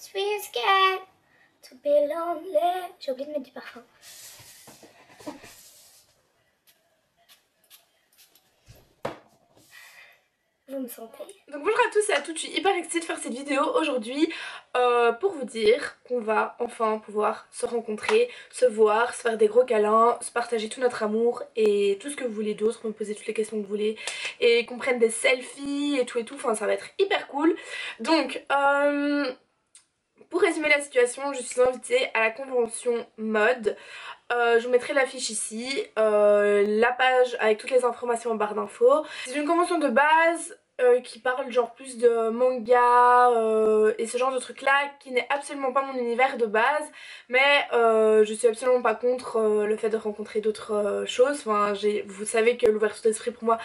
Sweet scared to be lonely. J'ai oublié de mettre du parfum. Vous me sentez? Donc bonjour à tous et à toutes, je suis hyper excitée de faire cette vidéo aujourd'hui pour vous dire qu'on va enfin pouvoir se rencontrer, se voir, se faire des gros câlins, se partager tout notre amour et tout ce que vous voulez d'autre, me poser toutes les questions que vous voulez et qu'on prenne des selfies et tout, enfin ça va être hyper cool. Donc pour résumer la situation, je suis invitée à la convention mode. Je vous mettrai l'affiche ici, la page avec toutes les informations en barre d'infos. C'est une convention de base qui parle genre plus de manga et ce genre de trucs là, qui n'est absolument pas mon univers de base, mais je suis absolument pas contre le fait de rencontrer d'autres choses. Enfin, vous savez que l'ouverture d'esprit pour moi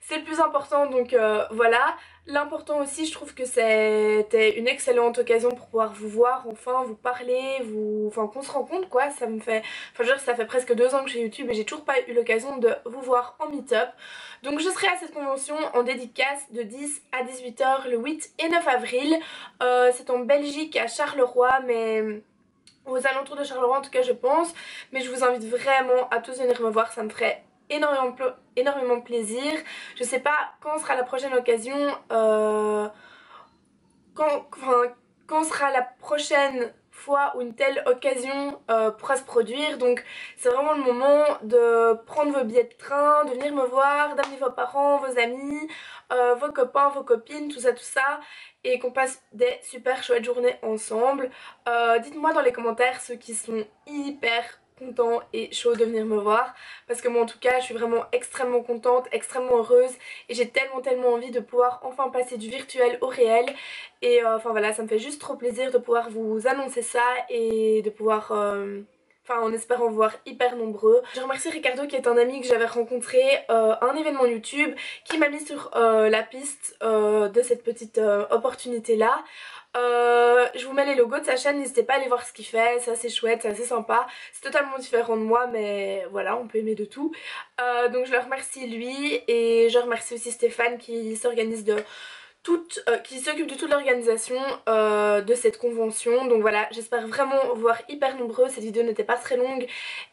c'est le plus important, donc voilà. L'important aussi, je trouve que c'était une excellente occasion pour pouvoir vous voir, enfin vous parler, enfin qu'on se rencontre quoi. Ça me fait, enfin je veux dire, ça fait presque 2 ans que je suis YouTube et j'ai toujours pas eu l'occasion de vous voir en meet-up. Donc je serai à cette convention en dédicace de 10 à 18h le 8 et 9 avril. C'est en Belgique à Charleroi, mais aux alentours de Charleroi en tout cas je pense. Mais je vous invite vraiment à tous venir me voir, ça me ferait énormément plaisir. Je sais pas quand sera la prochaine occasion, quand sera la prochaine fois où une telle occasion pourra se produire, donc c'est vraiment le moment de prendre vos billets de train, de venir me voir, d'amener vos parents, vos amis, vos copains, vos copines, tout ça, et qu'on passe des super chouettes journées ensemble. Dites-moi dans les commentaires ceux qui sont hyper contents et chauds de venir me voir, parce que moi en tout cas je suis vraiment extrêmement contente, extrêmement heureuse, et j'ai tellement envie de pouvoir enfin passer du virtuel au réel. Et enfin voilà, ça me fait juste trop plaisir de pouvoir vous annoncer ça et de pouvoir enfin en espérant vous voir hyper nombreux. Je remercie Ricardo qui est un ami que j'avais rencontré à un événement YouTube, qui m'a mis sur la piste de cette petite opportunité là. Je vous mets les logos de sa chaîne, n'hésitez pas à aller voir ce qu'il fait, c'est assez chouette, c'est assez sympa. C'est totalement différent de moi, mais voilà, on peut aimer de tout. Donc je le remercie lui, et je remercie aussi Stéphane qui s'organise qui s'occupe de toute l'organisation de cette convention. Donc voilà, j'espère vraiment vous voir hyper nombreux. Cette vidéo n'était pas très longue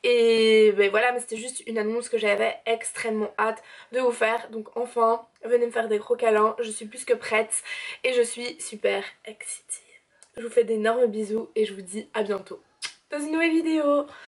et ben voilà, mais c'était juste une annonce que j'avais extrêmement hâte de vous faire. Donc enfin, venez me faire des gros câlins, je suis plus que prête et je suis super excitée. Je vous fais d'énormes bisous et je vous dis à bientôt dans une nouvelle vidéo.